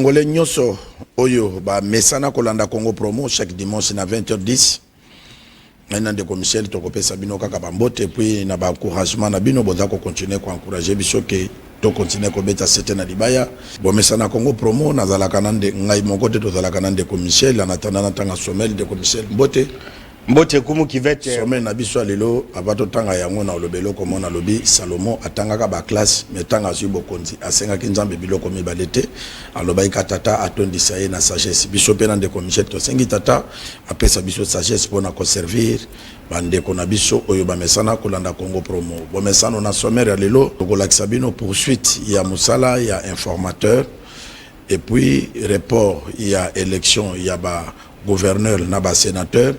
Congolais nyoso oyo ba mesana kolanda Congo Promo chaque dimanche na 20h10. Maintenant de Michel tokopesa bino kaka bambote puis na ba encouragement na bino boza ko continuer ko encourager biso ke to continuer ko beta sete na libaya. Bo mesana Congo Promo na zalaka nande ngai mokote to zalaka nande ko Michel en attendant na tanga somel de ko Michel mbote. Mbote kumu kivete sommet na biso lelo abato tanga yango na lobelo comme on a lobi Salomon atangaka ba classe mais tanga zu bokonzi asenga kinzambe biloko mibalete aloba ikatata atondisa ye na sagesse biso pena de Michel to sengi tata apesa biso sagesse pona ko servir bande ko na biso oyo ba mesana kolanda Congo Promo bo mesana na sommaire lelo ko lakisa bino poursuite ya musala ya informateur et puis report ya élection ya ba gouverneur na ba sénateur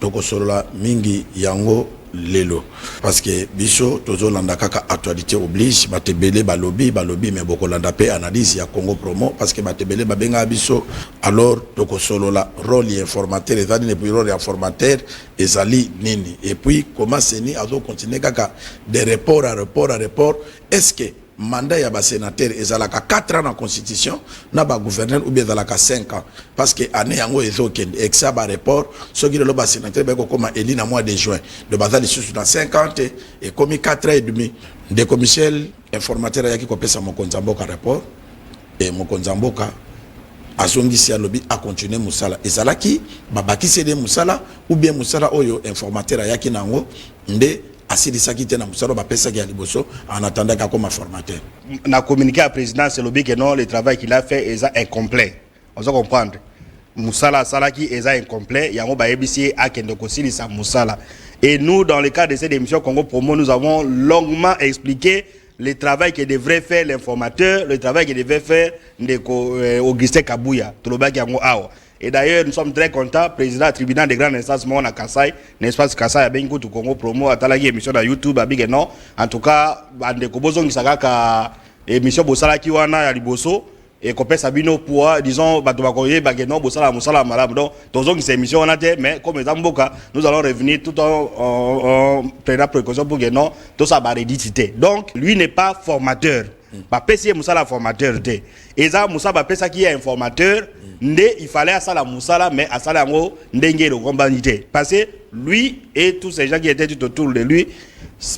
donc solola mingi yango lelo parce que biso tozo landa kaka actualité oblige batebele balobi mais boko landa pe analyse ya Congo Promo parce que batebele babenga biso alors toko solola rôle informateur ezali ne puis rôle informateur ezali nini et puis comment seni azo continuer kaka de report à report est-ce que mandat ya ba sénateur ezalaka 4 ans en constitution na ba gouverneur ou bien ezalaka 5 ans parce que année yango ezokende exa ba report soki le ba sénateur be ko koma eli na mois de juin de bazali sous dans 50 et comme 4 ans et demi de Michel informateur yaki ko pesa mokonzamboka report et mokonzamboka azongisi alobi a continuer musala ezalaki babakisi de musala ou bien musala oyo informateur yaki nango nde asilisaki te na musala bapesaki ya liboso en attendant comme formateur. Na communiqué à président c'est le que non le travail qu'il a fait est incomplet. On doit comprendre. Musala salaki est incomplet, yango ba ebisi akende ko silisa musala. Et nous dans le cadre de cette émission Congo Promo nous avons longuement expliqué le travail que devrait faire l'informateur, le travail que devait faire Augustin Kabouya. Tolobaki yango awa. Et d'ailleurs, nous sommes très contents, président du tribunal de grande instance, Mona Kassai, n'est-ce pas, Kassai, a bien écouté Congo Promo, à la émission de YouTube, à Big non. En tout cas, Bande Kobozon, qui s'aga émission Bossala Kiwana, à Liboso, et Kopé Sabino pour, disons, Batobakoye, Bageno, Bossala, Moussala, Malab, donc, Tozon, qui s'est émission, on a dit, mais comme les Amboka, nous allons revenir tout en prenant précaution pour que non, tout ça va réditer. Donc, lui n'est pas formateur. Ba PC Moussala formateur té. Eza Moussa ba pesa qui est informateur, ndé il fallait à ça la Moussala mais à ça la ngo ndenge le combanité. Parce que lui et tous ces gens qui étaient tout autour de lui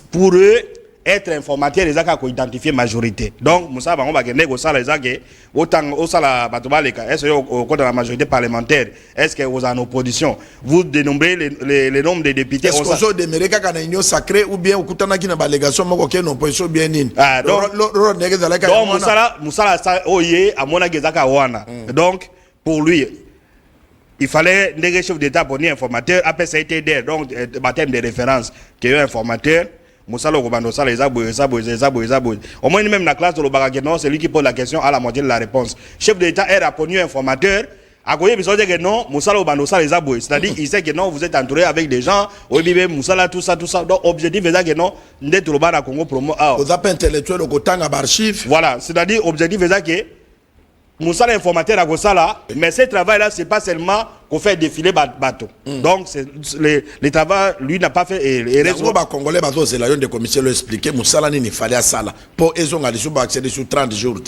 pour eux être informateur les a identifier majorité. Donc Moussa ba ngo ba gende ko sala les a que autant au sala batobaleka est-ce au côté de la majorité parlementaire est-ce que vous en opposition vous dénombrez les nombres de députés est-ce que vous demeurez kaka na union sacrée ou bien okutana ki na délégation moko ke non position bien nini donc Moussala oye amona gezaka wana donc pour lui il fallait des chefs d'état pour ni informateur après ça a été there donc baptême de référence qui est informateur Moussala Kobando ça les abou au moins même la classe de l'Obagagenon c'est lui qui pose la question à la moitié de la réponse chef d'état est répondu informateur à côté besoin de que non Moussala Kobando ça les abou c'est-à-dire il sait que non vous êtes entouré avec des gens au bibé Moussala tout ça donc objectif est que non d'être le bas Congo Promo vous avez intellectuel au tanga archive voilà c'est-à-dire objectif est que Moussala informateur à Gossala mais ce travail là c'est pas seulement qu'on fait défiler bateau donc c'est le travail lui n'a pas fait et raison ba congolais bazo c'est la de commission l'expliquer Moussala ni fallait à ça là pour ezonga les sous accéder sur 30 jours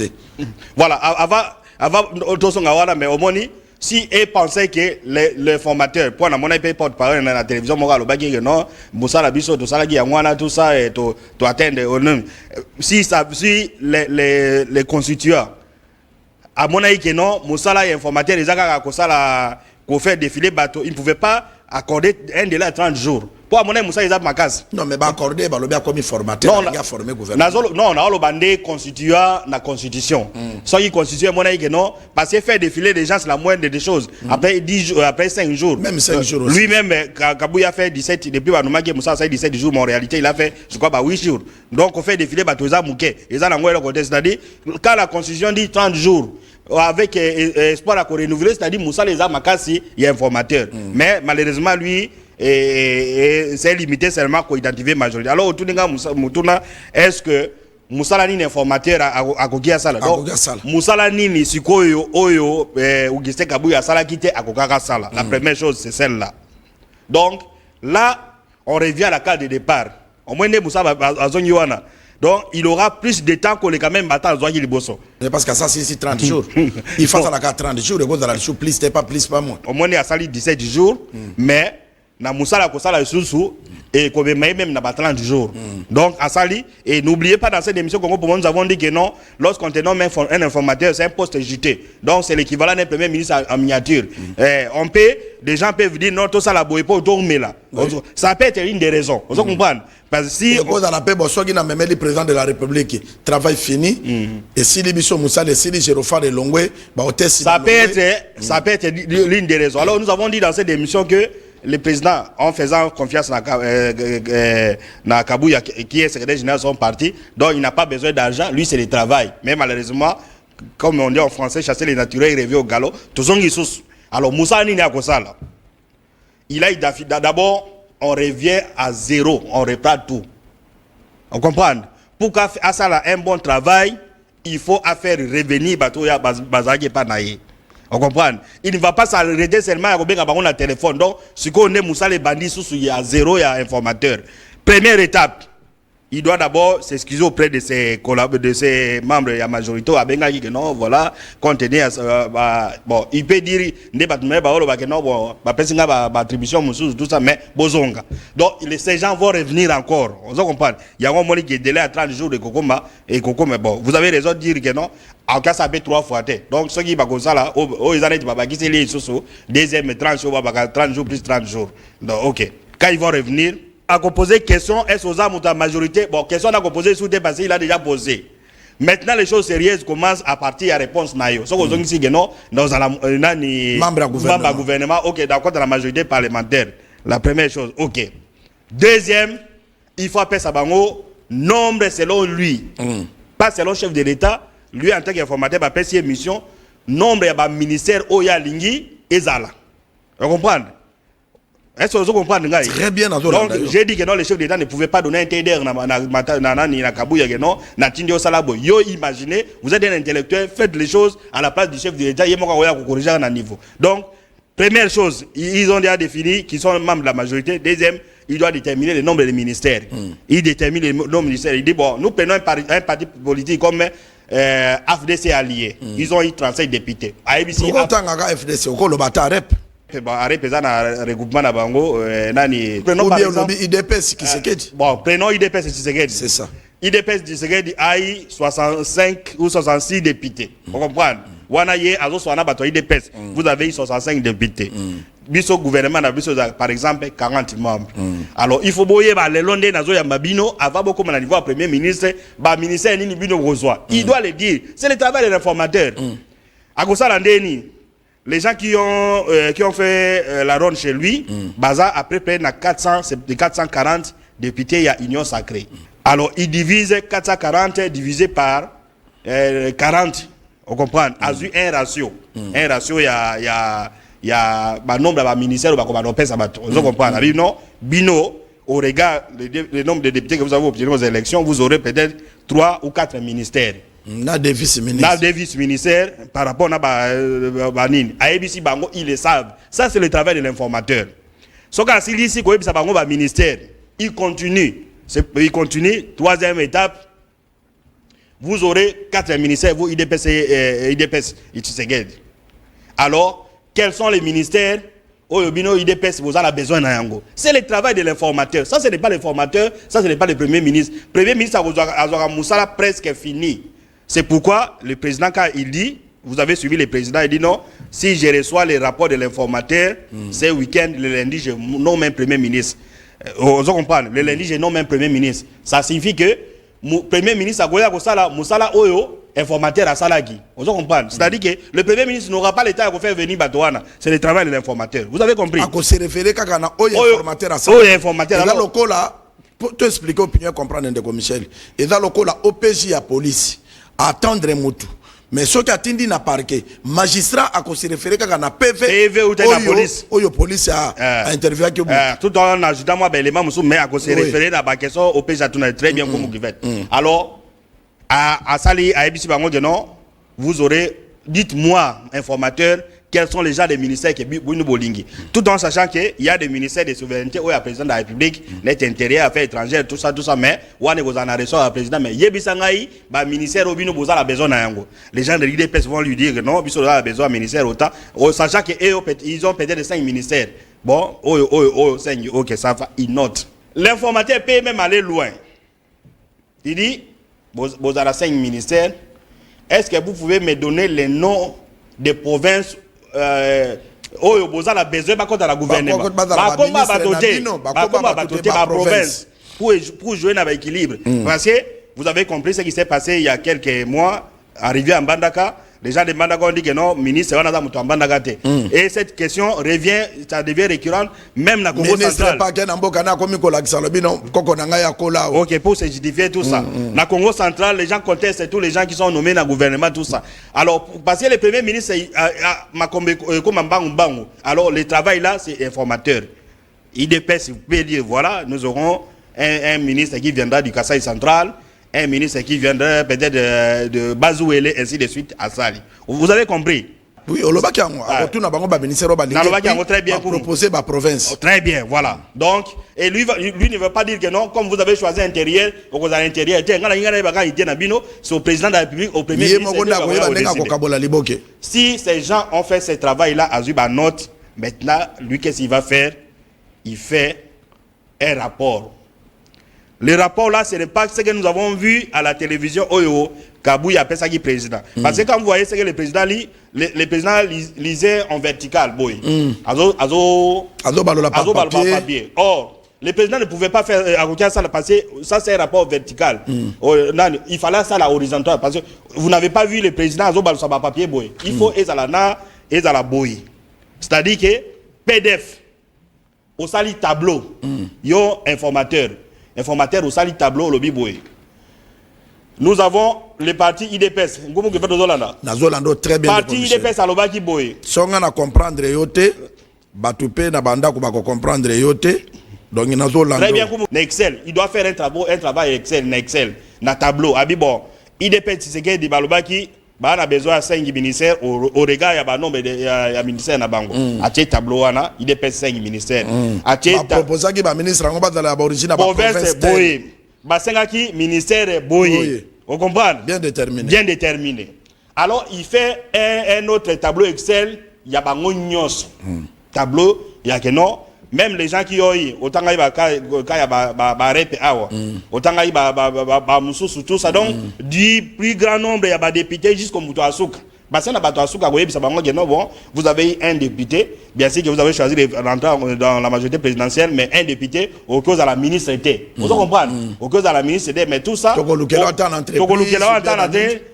voilà avant autosonga wala mais au moins si ils pensaient que les formateurs pour la monnaie porte parole dans la télévision morale au bagage non Moussala biso tout ça qui a tout ça et to atteindre si les constituants à mon avis que non Moussala est informateur les a qu'on fait défiler bateau il ne pouvait pas accorder un délai de 30 jours pour mon avis Moussala ils a ma case non mais accorder le bien comme formateur il a formé gouvernement non on a le bandé constituant la constitution soit il constitue mon avis que non parce que faire défiler des gens c'est la moindre des choses après 10 jours après 5 jours même 5 jours aussi lui-même Kabouya fait 17 depuis Banoumaké Moussa ça 17 jours mais en réalité il a fait je crois 8 jours donc on fait défiler bateau ça mouké et ça n'envoie le côté c'est-à-dire quand la constitution dit 30 jours avec espoir à renouveler c'est-à-dire Moussa les a makasi il y a informateur mais malheureusement lui c'est limité seulement qu'on identifie majorité alors autour de Moutouna est-ce que Moussala ni informateur à Kogia Sala donc Moussala ni sikoyo oyo Augustin Kabouya Sala quitté à Kokaka Sala la première chose c'est celle-là donc là on revient à la carte de départ au moins Moussa Azongiwana Donc, il aura plus de temps que les quand même battre à les bossons. Parce que ça, c'est 30 jours. Il faut à la 30 jours, et vous allez le plus, c'est pas plus, pas moins. Au moins, il y a sali 17 jours, mais na musala ko sala sous et ko même na 30 jours. Donc à sali et n'oubliez pas dans cette émission Congo pour nous avons dit que non, lorsqu'on te nomme un informateur, c'est un poste JT. Donc c'est l'équivalent d'un premier ministre en miniature. On peut, des gens peuvent dire non, tout ça la boye pas dormir là. Ça peut être une des raisons. Vous comprenez? Parce que si on a la paix, bon, soit qui n'a même le président de la République, travail fini, et si les bisous Moussa, et si les Gérofard et Longwe, bah au test. Ça peut être l'une des raisons. Alors nous avons dit dans cette émission que le président, en faisant confiance à Kabouya, qui est secrétaire général de son parti, donc il n'a pas besoin d'argent, lui c'est le travail. Mais malheureusement, comme on dit en français, chasser les naturels, il revient au galop. Alors Moussa Nini a ça là. Il a d'abord, on revient à zéro, on reprend tout. On comprend? Pour qu'à ça là un bon travail, il faut faire revenir Batoya Bazagi Panaye. On comprend? Il ne va pas s'arrêter seulement à un téléphone. Donc, ce qu'on est Moussa les bandits, il y a zéro, il y a informateur. Première étape, il doit d'abord s'excuser auprès de ses membres de la majorité. Que non, voilà, compte tenu bon, il peut dire que non, attribution, tout ça, mais bozonga. Donc, ces gens vont revenir encore. On comprend? Il y a un moment qui est délai à 30 jours de Kokoma et Kokoma. Bon, vous avez raison de dire que non. En cas ça fait 3 fois. Donc, ceux qui sont ça là, ils arrêtent qui c'est les sous deuxième 30 jours, 30 jours plus 30 jours. Donc, ok. Quand ils vont revenir, à poser question, est-ce aux âmes ou à la majorité? Bon, question à poser sous des passés, il a déjà posé. Maintenant, les choses sérieuses commencent à partir à réponse naïo. Ce qu'on dit que non, dans la membre gouvernement, ok, d'accord, dans la majorité parlementaire. La première chose, ok. Deuxième, il faut appeler Sabango, nombre selon lui, pas selon le chef de l'État. Lui, en tant qu'informateur, va faire ses missions, nombre de ministères, Oya Lingi et Zala. Vous comprenez? Est-ce que vous comprenez? Très bien. Donc, j'ai dit que non, les chefs d'État ne pouvaient pas donner un TDR na Kabouya, non, na Tindio Salabo. Yo, imaginez, vous êtes un intellectuel, faites les choses à la place du chef de l'État, il y a un corriger à un niveau. Donc, première chose, ils ont déjà défini qu'ils sont membres de la majorité. Deuxième, il doit déterminer le nombre de ministères. Il détermine le nombre de ministères. Il dit, bon, nous prenons un parti politique comme FDC allié. Ils ont eu 35 députés. Pourquoi tu as FDC? Pourquoi le bâtard rep? Regroupement na bango nani prenons par exemple IDPS qui se bon prenons IDPS Tshisekedi, c'est ça. IDPS Tshisekedi a 65 ou 66 députés. On comprend? Wana ye azo swana bato IDPS, vous avez 65 députés. Biso gouvernement na biso par exemple 40 membres. Alors il faut boyer ba le londe nazo ya mabino avant beaucoup na niveau premier ministre ba ministère nini bino reçoit. Il doit le dire, c'est le travail de l'informateur. Akosa landeni les gens qui ont fait la ronde chez lui, Baza après près de 440 députés, il y a Union Sacrée. Alors il divise 440 divisé par 40, on comprend, a eu un ratio. Un ratio, il y a un nombre de ministères, on comprend. Non, Bino, au regard le nombre de députés que vous avez obtenus aux élections, vous aurez peut-être 3 ou 4 ministères. Na des vice-ministères par rapport à Banine. À ABC Bango, ils le savent. Ça, c'est le travail de l'informateur. Ce cas si ici, quand ministère, il continue. Troisième étape, vous aurez 4 ministères, vous, IDPS, alors, quels sont les ministères? IDPS, vous avez besoin d'un. C'est le travail de l'informateur. Ça, ce n'est pas l'informateur, ça, ce n'est pas le premier ministre. Le premier ministre, Azora Moussala, presque fini. C'est pourquoi le président, quand il dit, vous avez suivi le président, il dit non, si je reçois les rapports de l'informateur, ce week-end, le lundi, je nomme un premier ministre. Vous comprenez? Le lundi, je nomme un premier ministre. Ça signifie que le premier ministre, Moussala Oyo, informateur à Salagi. Vous comprenez? C'est-à-dire que le premier ministre n'aura pas l'état de faire venir Batouana. C'est le travail de l'informateur. Vous avez compris? À se référer à informateur à Salagi. Informateur. Et dans le cas là, pour t'expliquer l'opinion, comprendre de Michel. Et dans le cas là, OPJ à police. Attendre Moutou. Mais ce qui a été na parquet, magistrat a se référé à la PV ou la police. Ou la police a interviewé. Tout en ajoutant moi l'élément mais à se référer à la question au PJ très bien comme vous faites. Alors à Sali à ABC Bango non, vous aurez dites-moi informateur quels sont les gens des ministères qui Bounou Bolingi. Tout en sachant qu'il y a des ministères de souveraineté où il y a le président de la République, net intérieur, affaires étrangères, tout ça, mais où on est en arrêt le président, mais Yebisangaï, le ministère où Bounou a besoin d'un yango. Les gens de l'IDPS vont lui dire que non, Bissou a besoin d'un ministère autant, sachant qu'ils ont peut-être 5 ministères. Bon, 5, ok, ça va, ils notent. L'informateur peut même aller loin. Il dit, vous avez 5 ministères. Est-ce que vous pouvez me donner les noms des provinces où vous avez besoin de la gouvernement? Province pour jouer dans l'équilibre. Parce que vous avez compris ce qui s'est passé il y a quelques mois, arrivé à Mbandaka. Les gens de Mbandaka ont dit que non, ministre, on a en Mbandaka. Et cette question revient, ça devient récurrente, même dans le Congo central. Ok, pour se justifier tout ça. Dans le Congo central, les gens contestent tous les gens qui sont nommés dans le gouvernement, tout ça. Alors, parce que le premier ministre, alors le travail là, c'est informateur. IDPS, vous pouvez dire, voilà, nous aurons un ministre qui viendra du Kasaï central, un ministre qui viendrait peut-être de Bazouele, ainsi de suite, à Sali. Vous avez compris? Oui, au Lobaki, très bien proposer ma province. Très bien, voilà. Donc, et lui ne veut pas dire que non, comme vous avez choisi intérieur, vous avez intérieur, c'est au président de la République, au premier ministre. Si ces gens ont fait ce travail-là à Zuba Note, maintenant, lui, qu'est-ce qu'il va faire? Il fait un rapport. Le rapport là, ce n'est pas ce que nous avons vu à la télévision Oyo, Kabouya appelle ça qui président. Parce que quand vous voyez ce que le président lit, le président lisait en vertical, boy. Azo papier. Or, le président ne pouvait pas faire à ça parce que ça c'est un rapport vertical. Il fallait ça la horizontal parce que vous n'avez pas vu le président Azo balaba papier, boy. Il faut ezalana ezala boy. C'est-à-dire que PDF au sali tableau, yo informateur au sali tableau lobby boy. Nous avons le parti IDPS. Très bien. Parti IDPS à l'obaki boy. Songa na comprendre yote, batupe na banda ko bako comprendre yote. Donc très bien comme Excel, il doit faire un travail Excel, na tableau. Abi bon, IDPS c'est que di balobaki ba na besoin 5 ministères au regard ya ba nombre de ya ministère na bango. Atie tableau wana, IDPS 5 ministères. Atie proposer que ba ministre ngo ba dans la origine ba province boy. Basengaki ministère boy. On comprend? Bien déterminé. Bien déterminé. Alors il fait un autre tableau Excel, il y a bango nyos. Tableau, il y a que non. Même les gens qui ont eu, autant qu'il y a rep awa, autant qu'il y a mususu tout ça. Donc, du plus grand nombre, il y a des députés jusqu'au Moutou Asuka. Vous avez eu un député, bien sûr que vous avez choisi de rentrer dans la majorité présidentielle, mais un député au cause de la ministre était. Vous comprenez? Au cause de la ministre était, mais tout ça,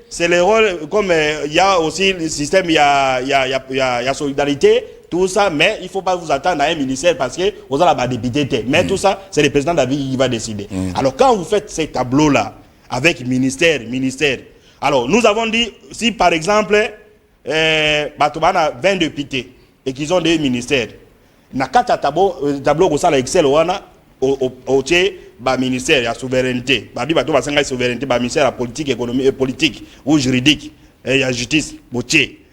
c'est le rôle, comme il y a aussi le système, il y a solidarité, tout ça, mais il ne faut pas vous attendre à un ministère parce que vous avez des députés. Mais tout ça, c'est le président David qui va décider. Alors quand vous faites ces tableaux-là, avec ministère, alors nous avons dit, si par exemple, Batouba 20 députés et qu'ils ont des ministères, na kata tableau ko sala Excel wana au ministère, il y a souveraineté. Babi Batouba sanga souveraineté, ministère la politique, économie et politique ou juridique, il y a justice,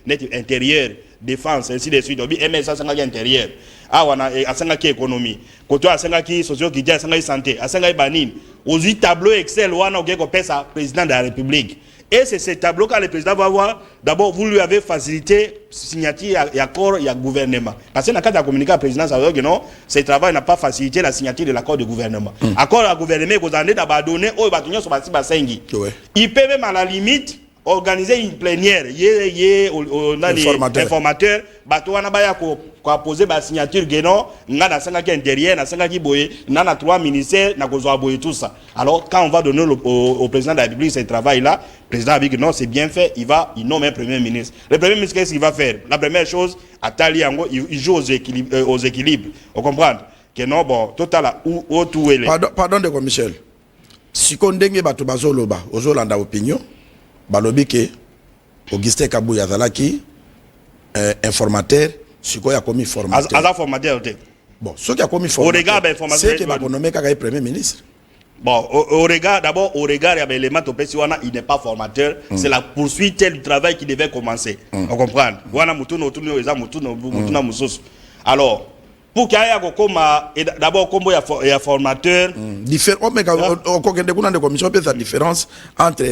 net intérieur, défense, ainsi de suite. MSA sanga intérieur. Awana asanga ki économie. Koto asanga ki socio-culture, asanga santé, asanga banine. Aux 8 tableaux Excel wana ko pesa président de la République. Et c'est ce tableau que le président va voir. D'abord, vous lui avez facilité signature et accord et gouvernement. Parce que dans le cadre de la communication à la présidence, ça veut dire que non, ce travail n'a pas facilité la signature de l'accord de gouvernement. Accord à gouvernement, vous en êtes à donner au bâtonnier sur Bassengi. Il peut même à la limite organiser une plénière. Informateur, Batouana Baya a posé la signature Guénon, n'a pas 5 intérieur, n'a 5 boye, n'a 3 ministères, n'a pas boye tout ça. Alors, quand on va donner au président de la République ce travail-là, le président a dit que non, c'est bien fait, il nomme un premier ministre. Le premier ministre, qu'est-ce qu'il va faire? La première chose, à Taliango, il joue aux équilibres. On comprend? Que non, bon, total, où tout est. Pardon de Michel. Si on dengue Batoubazo Loba, aux Olanda opinion, balobi ke Augustin Kabouya Zalaki informateur si quoi a commis formateur. Aza formateur. Bon, ce qui a commis formateur. C'est que va nommer kaka premier ministre. Bon, au regard, d'abord, au regard, il y a l'élément il n'est pas formateur. C'est la poursuite du travail qui devait commencer. On comprend. Alors, pour qu'il y ait d'abord, comme il y a formateur. Différent, mais quand on a des commissions, il y a une différence entre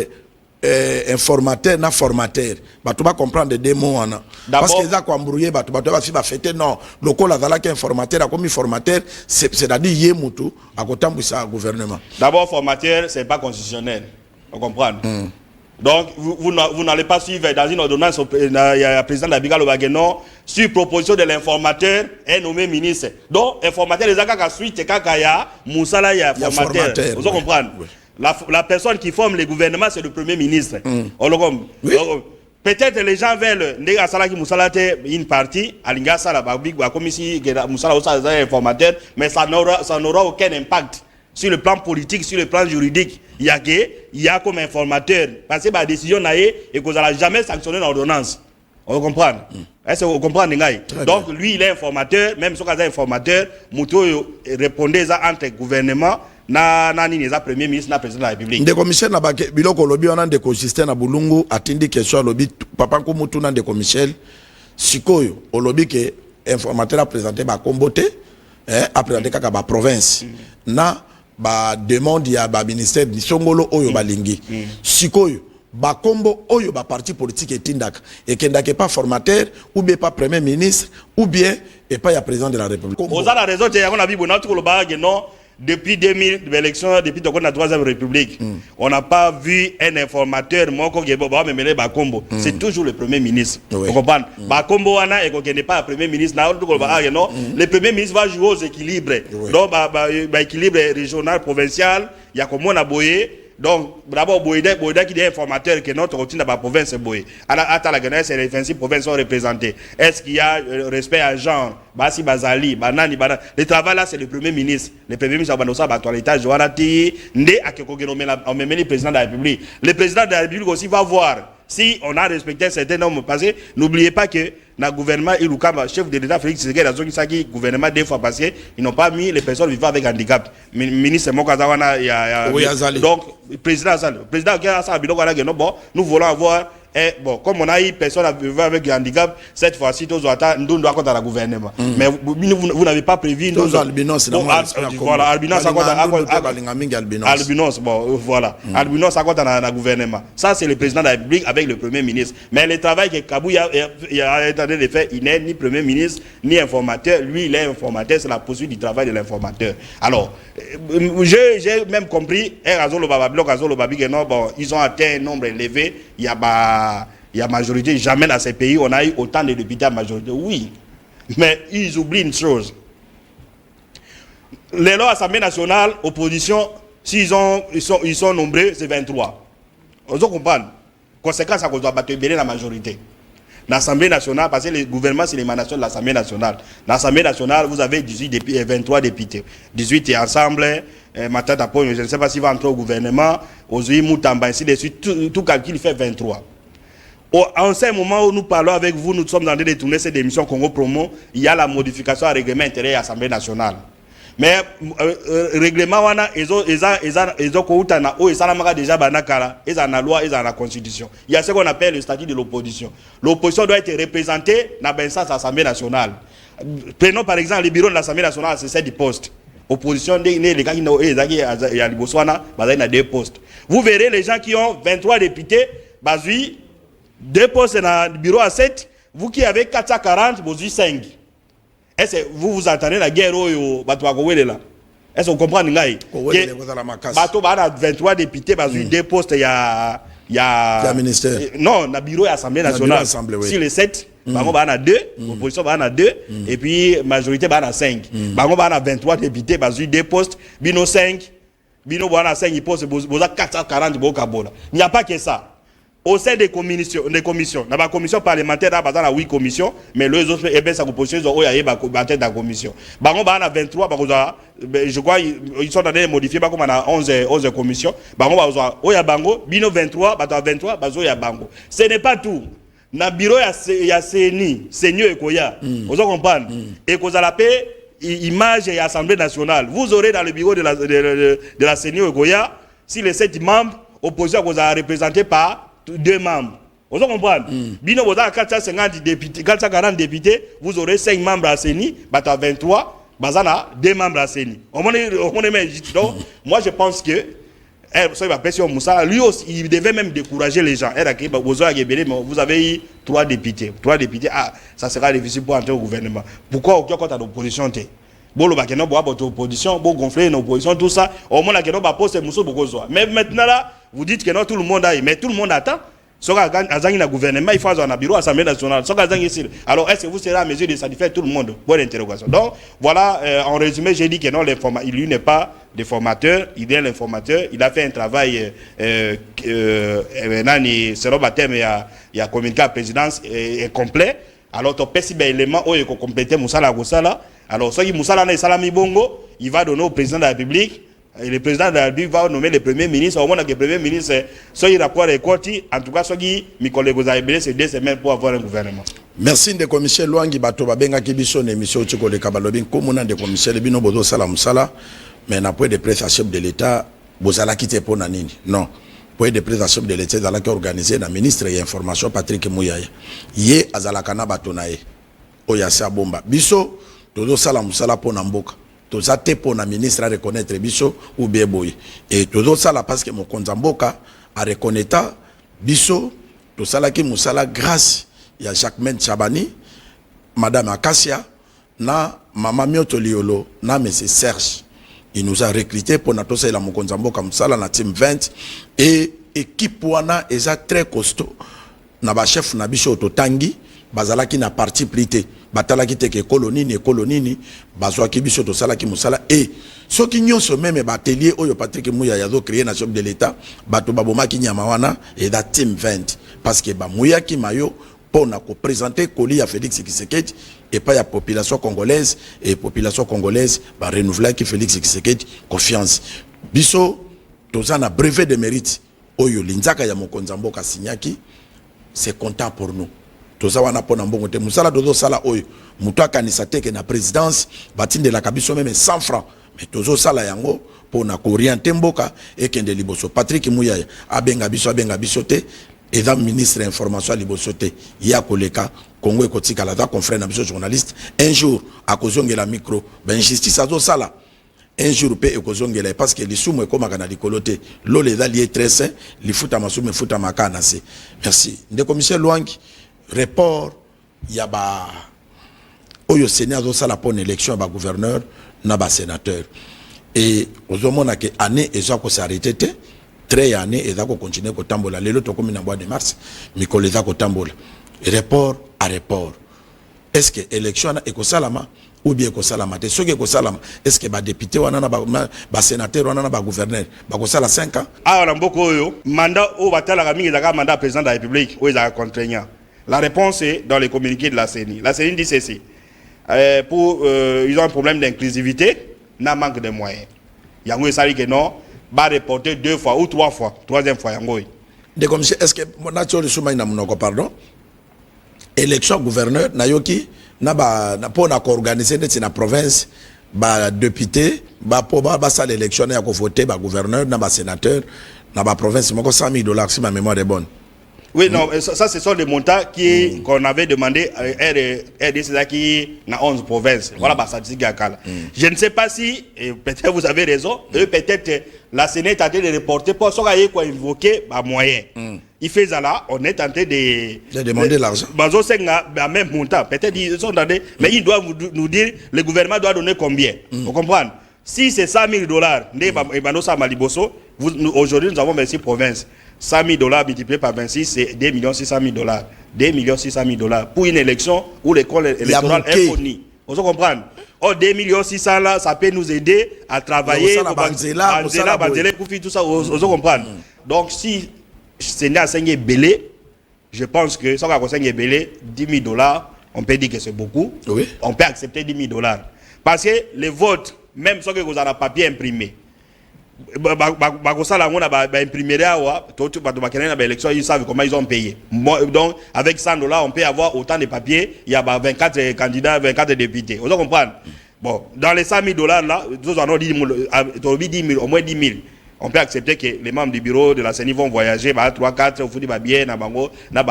informateur et formateur. Tu vas comprendre des mots. Parce que ça, quand on tu vas fêter, non. Le col a qui est informateur, comme formateur, c'est-à-dire qu'il y a mutu à côté du gouvernement. D'abord, formateur, ce n'est pas constitutionnel. On comprend. Donc, vous n'allez pas suivre dans une ordonnance, il y a le président de la Biga Lobageno, sur proposition de l'informateur, est nommé ministre. Donc, informateur, les gens qui suite, il y a Moussala, il y a formateur. Vous comprenez? La personne qui forme le gouvernement, c'est le premier ministre. On le comprend. Peut-être les gens veulent une partie, comme ici, Moussala est informateur, mais ça n'aura aucun impact sur le plan politique, sur le plan juridique. Il y a comme informateur, parce que la décision n'a et qu'on n'a jamais sanctionné l'ordonnance. On comprend? Est-ce que vous comprenez? Donc lui, il est informateur, même si il est informateur, Mouto répondait entre le gouvernement, nani premier ministre, na président de la République. Des commissaires na biloko lobi on a des consistants na bulungu atindi question lobi papa ko mutu na des commissaires sikoyo o lobi que informateur a présenté ba kombote a présenté kaka ba province na ba demande ya ba ministère ni songolo oyo balingi sikoyo ba kombo oyo ba parti politique etindaka et kendake pas formateur ou bien pas premier ministre ou bien et pas ya président de la République. Vous avez la raison, on a vu non. Depuis 2000, l'élection, depuis la 3e République, on n'a pas vu un informateur, c'est toujours le Premier ministre. Vous comprenez? Bakombo et qu'on n'est pas le Premier ministre, le Premier ministre va jouer aux équilibres. Donc, équilibre régional, provincial, il y a comme on a boyé. Donc, d'abord, Boïda qui est informateur que notre routine dans la province est Boïda. À la Guinée, c'est les 26 provinces sont représentées. Est-ce qu'il y a respect à genre? Basi Bazali, Banani, Banani. Le travail là, c'est le Premier ministre. Le Premier ministre, Abanosa, Batoalita, Joanati, Ndé, on met le président de la République. Le président de la République aussi va voir si on a respecté un certain nombre. Parce que n'oubliez pas que dans le gouvernement, il ou chef de l'État, Félix Tshisekedi, dans le gouvernement, des fois, parce qu'ils n'ont pas mis les personnes vivant avec handicap. Ministre Mokazawana, il y a. Donc, président Azali. Président nous voulons avoir. Bon, comme on a eu personne vivant avec handicap, cette fois-ci, nous doit compter dans le gouvernement. Mais vous n'avez pas prévu. Albinos, voilà, Albinos, bon, voilà. Albinos, ça compte dans le gouvernement. Ça, c'est le président de la République avec le Premier ministre. Mais le travail que Kabou a été de faire, il n'est ni Premier ministre, ni informateur. Lui, il est informateur, c'est la poursuite du travail de l'informateur. Alors, j'ai même compris, ils ont atteint un nombre élevé. Il y a majorité. Jamais dans ces pays, on a eu autant de députés à majorité. Oui. Mais ils oublient une chose. Les lois Assemblée nationale, opposition, s'ils sont nombreux, c'est 23. On doit comprendre. Conséquence, c'est qu'on doit battre la majorité. L'Assemblée nationale, parce que le gouvernement, c'est l'émanation de l'Assemblée nationale. L'Assemblée nationale, vous avez 23 députés. 18 et ensemble, Matata Pogno, je ne sais pas s'il va entrer au gouvernement, Ozui Moutamba, ainsi de suite, tout calcul fait 23. En ce moment où nous parlons avec vous, nous sommes en train de tourner cette émission Congo Promo, il y a la modification à règlement intérieur de l'Assemblée nationale. Mais règlement ils ont déjà la loi, ils ont la constitution. Il y a ce qu'on appelle le statut de l'opposition. L'opposition doit être représentée dans l'Assemblée nationale. Prenons par exemple le bureau de l'Assemblée nationale, c'est 7 postes. Opposition, les gars qui ont 2 postes. Vous verrez les gens qui ont 23 députés, 2 postes dans le bureau à 7, vous qui avez 440, vous avez 5. Est-ce que vous entendez la guerre au Batouagoué là? Est-ce que vous comprenez? Bateau a 23 députés, 2 postes, il y a ministère. Non, le bureau de l'Assemblée nationale. Sur les 7, Bango a 2, l'opposition a 2, et puis majorité a 5. Bango a 23 députés, 2 postes, Bino 5, Bino a 5 postes, vous avez 440 Il n'y a pas que ça. Au sein des commissions, dans la commission parlementaire, il y a 8 commissions, mais les autres, sa composition, ils ont dans la commission. Bango a 23, je crois ils sont en train de modifier, comme on a 11 commissions. Bango a Bango, Bino 23, 23, il y a Bango. Ce n'est pas tout. Dans le bureau, il y a Seni, Seigneur et Koya. Vous comprenez? Et qu'on a la paix, image et Assemblée nationale. Vous aurez dans le bureau de la CENI au Goya, si les 7 membres, opposition vous a représenté par 2 membres. Vous comprenez? Bino, vous avez 450 députés, 440 députés, vous aurez 5 membres à CENI, à 23, bazana 2 membres à CENI. Donc, moi je pense que lui aussi, il devait même décourager les gens. Vous avez eu 3 députés. 3 députés, ça sera difficile pour entrer au gouvernement. Pourquoi aucun côté d'opposition? Opposition, gonfler l'opposition, tout ça. Au moins, mais maintenant là, vous dites que non, tout le monde a, mais tout le monde attend. Le gouvernement, il faut un bureau Assemblée nationale. Alors, est-ce que vous serez à mesure de satisfaire tout le monde? Bonne interrogation. Donc, voilà, en résumé, j'ai dit que non, lui n'est pas des formateurs, il est l'informateur, il a fait un travail, maintenant, selon ma thème, il y a communiqué à la présidence complet. Alors, tu as des éléments où il faut compléter Moussala Goussala. Alors, ce qui Moussala n'est Salami Bongo, il va donner au président de la République. Et le président de la République va nommer le premier ministre. Au moins, le premier ministre, soit rapport et côté, en tout cas, soit mes collègues vous avez c'est 2 semaines pour avoir un gouvernement. Merci de commissaire Luangi Bato Babenga Kibiso, émission Tchiko de Kabalobin, comme on a de commissaire Bino Bodo Salam Sala, mais n'a pas de presse à chef de l'État, Bozala quitté pour Nanini. Non. Pour de presse à chef de l'État, dans laquelle organisé la ministre et information Patrick Mouyaya. Yé Azalakana Batonae. Oyasa Bomba. Biso, Dodo Salam Sala pour Namboka. Tous à pour la ministre à reconnaître biso ou béboy et tout ça là parce que mon konzamboka a reconnaître biso tout ça là qui musala grâce il y a Jacquemaine Chabani madame Akasia na maman Mioto Liolo na monsieur Serge il nous a recruté pour notre ça la mon konzamboka musala na team 20 et équipe wana est très costaud na ba chef na biso Totangi bazalaki na parti plité batalaki teke kolonini bazwaki biso to salaki musala et soki nyonso même batelier oyo Patrick Mouya yazo créer na chef de l'état bato babomaki nyama wana et da team 20 parce que ba Mouya ki mayo pona ko présenter colis à Félix Tshisekedi et pas ya population congolaise et population congolaise ba renouveler ki Félix Tshisekedi confiance biso tozana brevet de mérite oyo linzaka ya mokonza mboka signaki c'est content pour nous. Toza wana pona mbongo te musala dozo sala oyo mutu akanisa teke na présidence batinde la kabiso même 100 francs mais tozo sala yango pona ko orienter mboka et kende liboso Patrick Mouyaya abenga biso te et da ministre information liboso te ya koleka Congo ekotika la da confrère na biso journaliste un jour akozongela micro ben justice azo sala un jour pe ekozongela parce que lisumu ekomaka na likolo te lole da lié très sain lifuta masumu futa makana se merci de commissaire Luangi report yaba oyo Sénat zo sala pour une élection ba gouverneur na ba sénateur et ozomona que année ezo ko s'arrêter te très année ezo ko continuer ko tambola lelo to comme na mois de mars mikolo ezo ko tambola report à report est-ce que élection na eko salama ou bien ko salama te soki ko salama est-ce que ba député wana na ba sénateur wana na ba gouverneur ba ko sala 5 ans ah na mboko oyo mandat o batala ka mingi zaka mandat président de la République o ezaka contraignant. La réponse est dans les communiqués de la CENI. La CENI dit ceci. Ils ont un problème d'inclusivité, n'a manque de moyens. Yango ça dit que non, va reporter 2 fois ou 3 fois. 3e fois yango. De comme est-ce que mon actuel souma ina monoko pardon. Élection gouverneur na yoki na ba na pour na organiser na province ba député ba pour ba ça l'élection ya ko voter ba gouverneur na ba sénateur na ba province moko $100,000 si ma mémoire est bonne. Oui, non, ça ce sont des montants qu'on avait demandé à RDC qui dans 11 provinces. Voilà, bah, ça dit Gakala. Je ne sais pas si, peut-être vous avez raison, peut-être la Sénat est en train de reporter pour ça qu'il quoi invoquer bah, moyen. Il fait ça là, on est tenté de demander l'argent. Même montant, peut-être ils sont dans des, mais ils doivent nous dire, le gouvernement doit donner combien. Vous comprenez? Si c'est $100,000, aujourd'hui nous avons 26 provinces. $100,000 multiplié par 26, c'est $2,600,000. $2,600,000 pour une élection où l'école électorale est fournie. Vous comprenez? Oh, $2,600,000 là, ça peut nous aider à travailler. Pour tout ça, vous comprenez? Donc, si c'est né à 5 belé, je pense que ça va $10,000, $10,000, on peut dire que c'est beaucoup. Oui. On peut accepter $10,000. Parce que les votes, même si vous avez un papier imprimé, ils savent comment ils ont payé. Donc avec $100 on peut avoir autant de papiers. Il y a 24 candidats, 24 députés. Vous comprenez? Bon, dans les 100 000 $ là, nous avons dit 10 000, au moins 10 000. On peut accepter que les membres du bureau de la CENI vont voyager, 3-4, au foot, bien, n'a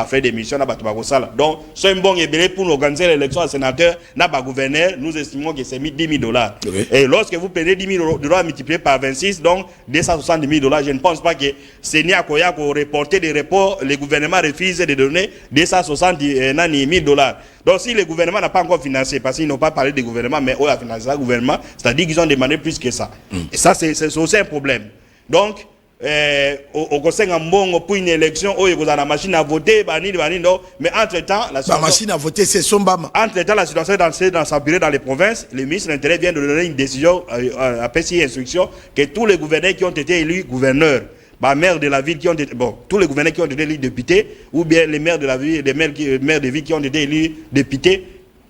frais d'émission, n'a pas tout ça. Donc, c'est un bon ébélé pour organiser l'élection à sénateur, n'a pas gouverneur, nous estimons que c'est 10 000 $. Oui. Et lorsque vous prenez 10 000 $ multipliés par 26, donc 270 000 $, je ne pense pas que CENI a reporté des reports, le gouvernement refuse de donner 270 000 $. Donc, si le gouvernement n'a pas encore financé, parce qu'ils n'ont pas parlé du gouvernement, mais eux ont financé le gouvernement, c'est-à-dire qu'ils ont demandé plus que ça. Et ça, c'est aussi un problème. Donc, au conseil pour une élection, il y a une machine à voter, mais entre-temps, la machine à voter, c'est son bam. Entre-temps, la situation est dans s'empirer dans les provinces. Le ministre de l'Intérieur vient de donner une décision, à PCI instruction, que tous les gouverneurs qui ont été élus gouverneurs, maires de la ville qui ont été, bon, tous les gouverneurs qui ont été élus députés, ou bien les maires de la ville, les maires de ville qui ont été élus députés,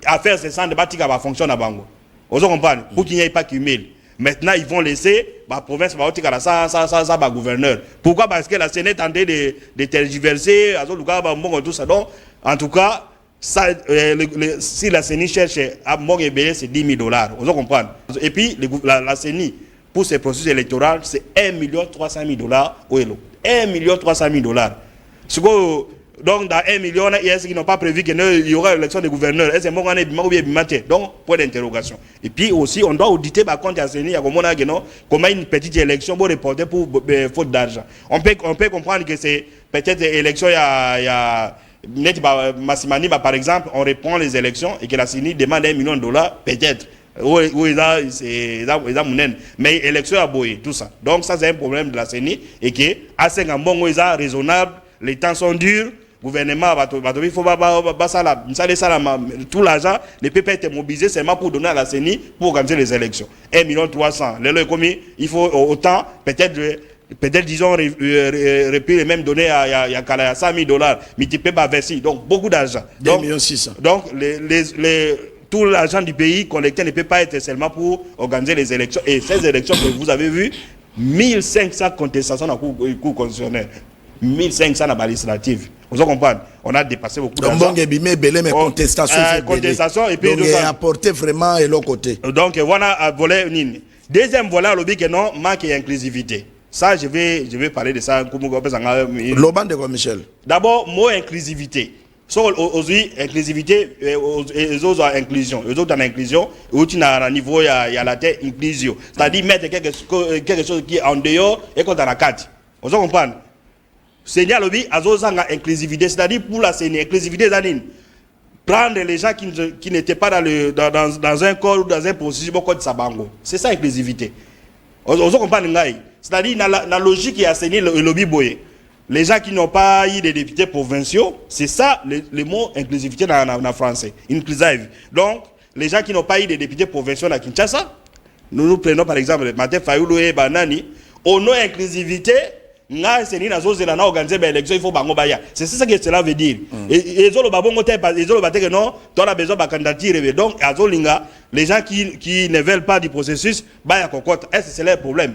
affaire cessante de bâtir va fonctionner à Bango. Vous comprenez? Pour qu'il n'y ait pas cumul. Maintenant, ils vont laisser la province ça gouverneur. Pourquoi? Parce que la Sénat est en train de tergiverser, tout ça. Donc, en tout cas, ça, si la CENI cherche à Mongébélé, c'est 10 000 $. Vous comprenez? Et puis, la CENI, pour ces processus électoraux, c'est 1 300 000 $ au Hello. 1 300 000 $. Ce que, donc, dans 1 million, il y a ceux qui n'ont pas prévu qu'il y aura l'élection des gouverneurs. Est-ce que donc, point d'interrogation. Et puis aussi, on doit auditer par contre à CENI, comment une petite élection pour reporter pour faute d'argent. On peut comprendre que c'est peut-être élection, il y a Massimani, par exemple, on reprend les élections et que la CENI demande 1 million $, peut-être. Mais l'élection a boyé, tout ça. Donc, ça, c'est un problème de la CENI et que, à 5 ans, bon, raisonnable, les temps sont durs. Gouvernement, il faut tout l'argent ne peut pas être mobilisé seulement pour donner à la CENI pour organiser les élections. 1 300 000 $. Il faut autant, peut-être disons, repris même donner à 100 000 $, multiplié par 26. Donc, beaucoup d'argent. 2 600 000. Donc, tout l'argent du pays collecté ne peut pas être seulement pour organiser les élections. Et ces élections que vous avez vues, 1500 contestations dans le cours constitutionnel. 1500 dans la législative. Vous comprenez? On a dépassé beaucoup d'argent. Donc, mais contestation et puis donc, il a apporté vraiment et l'autre côté. Donc, voilà, volet nini. Deuxième volet, le que non, manque d'inclusivité. Ça, je vais parler de ça. L'Oban de Michel. D'abord, mot inclusivité. Aujourd'hui, inclusivité, les autres ont inclusion. Les autres ont inclusion, et à niveau, il y a la tête inclusion. C'est-à-dire mettre quelque chose qui est en dehors et qu'on a la carte. Vous comprenez? Seigneur Lobby a inclusivité, c'est-à-dire pour la CENI, inclusivité, c'est-à-dire prendre les gens qui n'étaient pas dans un corps ou dans un processus de Sabango. C'est ça inclusivité. Vous comprenez? C'est-à-dire la logique qui a CENI le lobby boyé. Les gens qui n'ont pas eu des députés provinciaux, c'est ça le mot inclusivité dans français. Inclusive. Donc, les gens qui n'ont pas eu des députés provinciaux à Kinshasa, nous prenons par exemple Martin Fayoulou et Banani, au nom inclusivité, c'est ça que cela veut dire. Et les autres non, tu as besoin de candidature. Donc, les gens qui ne veulent pas du processus, c'est leur problème.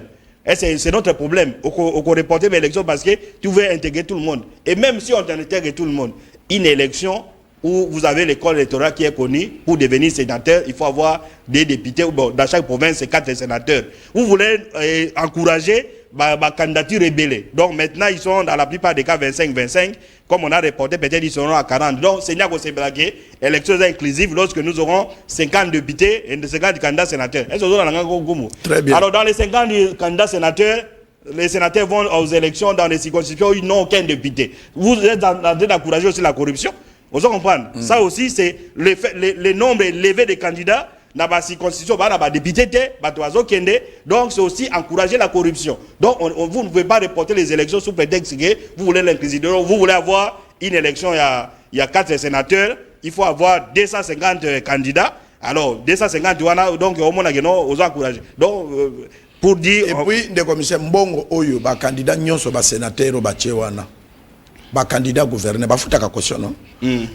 C'est notre problème. On reporter l'élection parce que tu veux intégrer tout le monde. Et même si on intègre tout le monde, une élection où vous avez l'école électorale qui est connue, pour devenir sénateur, il faut avoir des députés. Bon, dans chaque province, c'est 4 sénateurs. Vous voulez encourager ma candidature rebelle. Donc maintenant, ils sont dans la plupart des cas 25-25. Comme on a reporté, peut-être ils seront à 40. Donc, c'est bien élections inclusives lorsque nous aurons 50 députés et 50 candidats sénateurs. Très bien. Alors, dans les 50 candidats sénateurs, les sénateurs vont aux élections dans les circonscriptions où ils n'ont aucun député. Vous êtes en train d'encourager aussi la corruption. Vous comprenez? Ça aussi, c'est le nombre élevé de candidats. Dans la circonscription, député, donc c'est aussi encourager la corruption. Donc vous ne pouvez pas reporter les élections sous prétexte que vous voulez l'inclusivité. Vous voulez avoir une élection, il y a 4 sénateurs, il faut avoir 250 candidats. Alors 250, donc au moins on encourager. Donc pour dire. Et puis des commissaires Mbongo Oyo, candidat nyonso sénateur au Bachewana. ba candidat gouverneur ba futa ka caution non